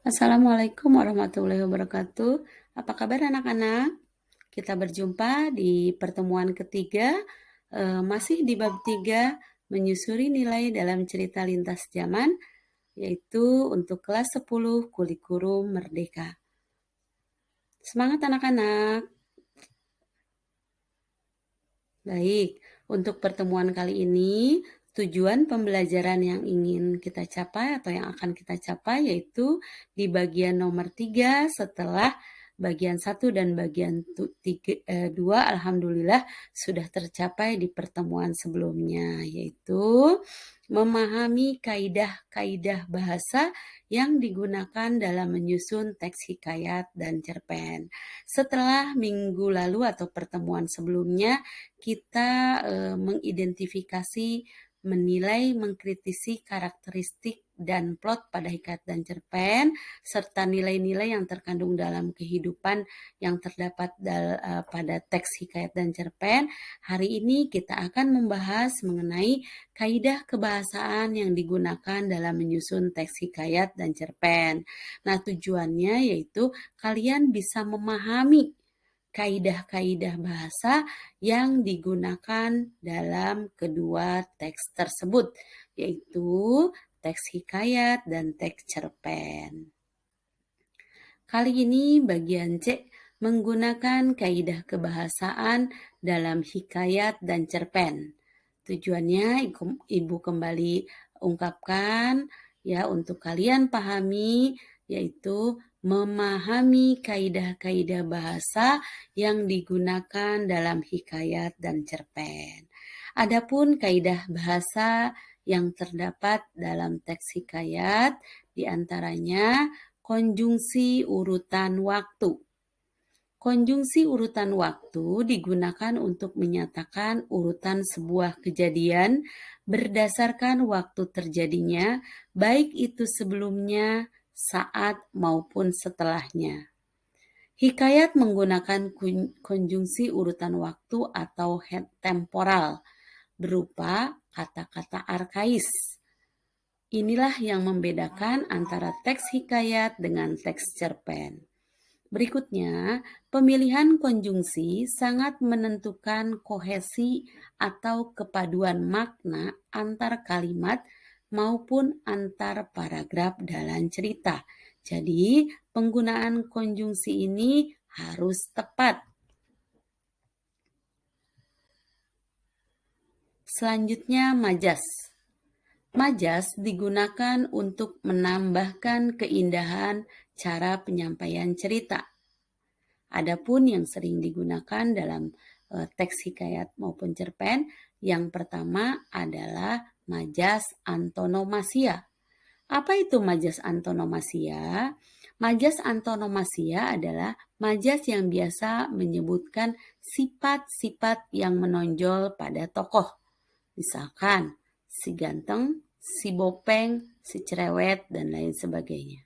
Assalamualaikum warahmatullahi wabarakatuh. Apa kabar anak-anak? Kita berjumpa di pertemuan ketiga, masih di bab 3, menyusuri nilai dalam cerita lintas zaman, yaitu untuk kelas 10 Kurikulum Merdeka. Semangat anak-anak! Baik, untuk pertemuan kali ini, tujuan pembelajaran yang ingin kita capai atau yang akan kita capai yaitu di bagian nomor 3 setelah bagian 1 dan bagian 2 alhamdulillah sudah tercapai di pertemuan sebelumnya, yaitu memahami kaidah-kaidah bahasa yang digunakan dalam menyusun teks hikayat dan cerpen. Setelah minggu lalu atau pertemuan sebelumnya kita mengidentifikasi, menilai, mengkritisi karakteristik dan plot pada hikayat dan cerpen, serta nilai-nilai yang terkandung dalam kehidupan yang terdapat pada teks hikayat dan cerpen. Hari ini kita akan membahas mengenai kaidah kebahasaan yang digunakan dalam menyusun teks hikayat dan cerpen. Nah, tujuannya yaitu kalian bisa memahami kaidah-kaidah bahasa yang digunakan dalam kedua teks tersebut, yaitu teks hikayat dan teks cerpen. Kali ini bagian C, menggunakan kaidah kebahasaan dalam hikayat dan cerpen. Tujuannya Ibu kembali ungkapkan ya untuk kalian pahami, yaitu memahami kaidah-kaidah bahasa yang digunakan dalam hikayat dan cerpen. Adapun kaidah bahasa yang terdapat dalam teks hikayat diantaranya konjungsi urutan waktu. Konjungsi urutan waktu digunakan untuk menyatakan urutan sebuah kejadian berdasarkan waktu terjadinya, baik itu sebelumnya, saat, maupun setelahnya. Hikayat menggunakan konjungsi urutan waktu atau temporal berupa kata-kata arkais. Inilah yang membedakan antara teks hikayat dengan teks cerpen. Berikutnya, pemilihan konjungsi sangat menentukan kohesi atau kepaduan makna antar kalimat maupun antar paragraf dalam cerita. Jadi, penggunaan konjungsi ini harus tepat. Selanjutnya, majas. Majas digunakan untuk menambahkan keindahan cara penyampaian cerita. Adapun yang sering digunakan dalam teks hikayat maupun cerpen, yang pertama adalah majas antonomasia. Apa itu majas antonomasia? Majas antonomasia adalah majas yang biasa menyebutkan sifat-sifat yang menonjol pada tokoh. Misalkan, si ganteng, si bopeng, si cerewet, dan lain sebagainya.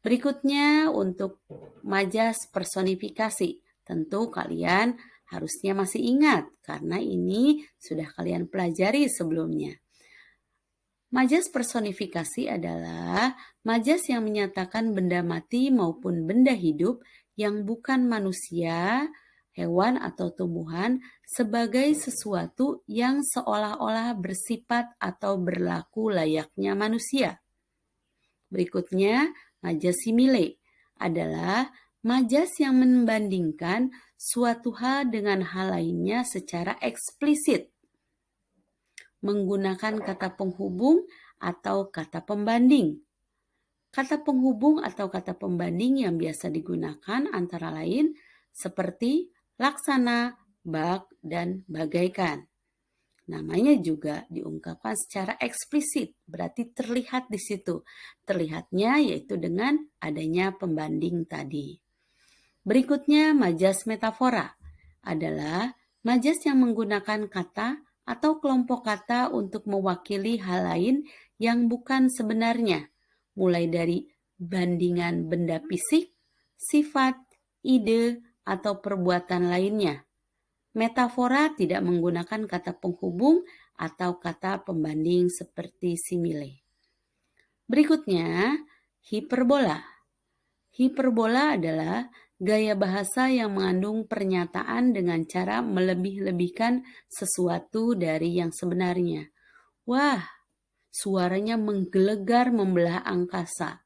Berikutnya untuk majas personifikasi. Tentu kalian harusnya masih ingat karena ini sudah kalian pelajari sebelumnya. Majas personifikasi adalah majas yang menyatakan benda mati maupun benda hidup yang bukan manusia, hewan atau tumbuhan sebagai sesuatu yang seolah-olah bersifat atau berlaku layaknya manusia. Berikutnya, majas simile adalah majas yang membandingkan suatu hal dengan hal lainnya secara eksplisit, menggunakan kata penghubung atau kata pembanding. Kata penghubung atau kata pembanding yang biasa digunakan antara lain seperti laksana, bak, dan bagaikan. Namanya juga diungkapkan secara eksplisit, berarti terlihat di situ. Terlihatnya yaitu dengan adanya pembanding tadi. Berikutnya, majas metafora adalah majas yang menggunakan kata atau kelompok kata untuk mewakili hal lain yang bukan sebenarnya, mulai dari bandingan benda fisik, sifat, ide, atau perbuatan lainnya. Metafora tidak menggunakan kata penghubung atau kata pembanding seperti simile. Berikutnya, hiperbola Hiperbola adalah gaya bahasa yang mengandung pernyataan dengan cara melebih-lebihkan sesuatu dari yang sebenarnya. Wah, suaranya menggelegar membelah angkasa.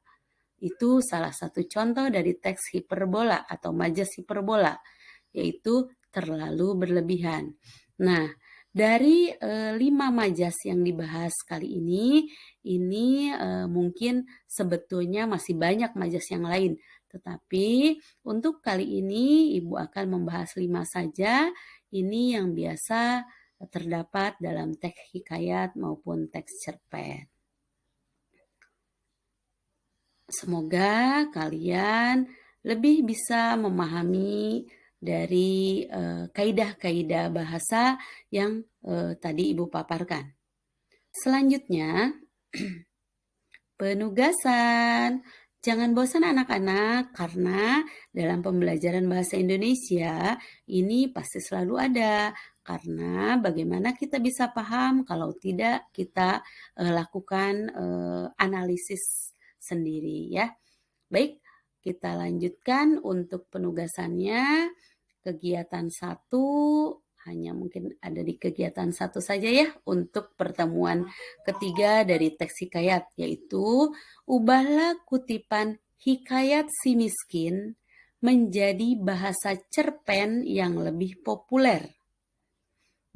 Itu salah satu contoh dari teks hiperbola atau majas hiperbola, yaitu terlalu berlebihan. Nah, dari 5 majas yang dibahas kali ini mungkin sebetulnya masih banyak majas yang lain. Tetapi untuk kali ini Ibu akan membahas 5 saja. Ini yang biasa terdapat dalam teks hikayat maupun teks cerpen. Semoga kalian lebih bisa memahami dari kaidah-kaidah bahasa yang tadi Ibu paparkan. Selanjutnya, penugasan. Jangan bosan anak-anak karena dalam pembelajaran bahasa Indonesia ini pasti selalu ada. Karena bagaimana kita bisa paham kalau tidak kita lakukan analisis sendiri ya. Baik, kita lanjutkan untuk penugasannya. Kegiatan 1 hanya mungkin ada di kegiatan 1 saja ya untuk pertemuan ketiga dari teks hikayat, yaitu ubahlah kutipan hikayat si miskin menjadi bahasa cerpen yang lebih populer.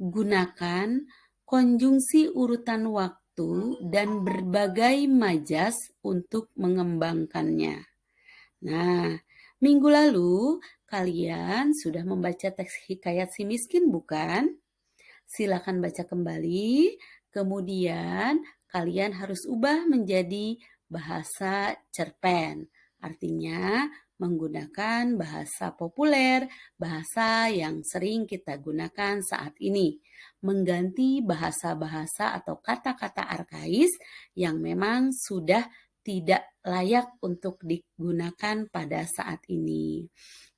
Gunakan konjungsi urutan waktu dan berbagai majas untuk mengembangkannya. Nah, minggu lalu kalian sudah membaca teks hikayat si miskin bukan? Silakan baca kembali, kemudian kalian harus ubah menjadi bahasa cerpen. Artinya menggunakan bahasa populer, bahasa yang sering kita gunakan saat ini. Mengganti bahasa-bahasa atau kata-kata arkais yang memang sudah tidak layak untuk digunakan pada saat ini.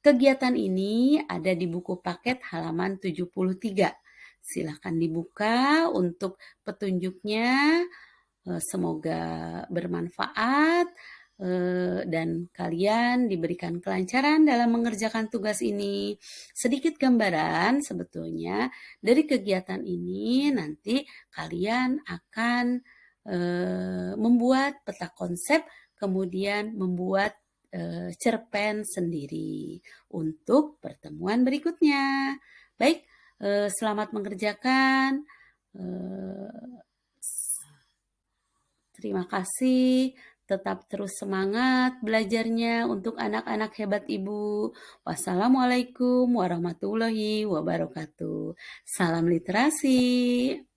Kegiatan ini ada di buku paket halaman 73. Silahkan dibuka untuk petunjuknya. Semoga bermanfaat dan kalian diberikan kelancaran dalam mengerjakan tugas ini. Sedikit gambaran sebetulnya dari kegiatan ini nanti kalian akan membuat peta konsep, kemudian membuat cerpen sendiri untuk pertemuan berikutnya. Baik, selamat mengerjakan. Terima kasih. Tetap terus semangat belajarnya untuk anak-anak hebat Ibu. Wassalamualaikum warahmatullahi wabarakatuh. Salam literasi.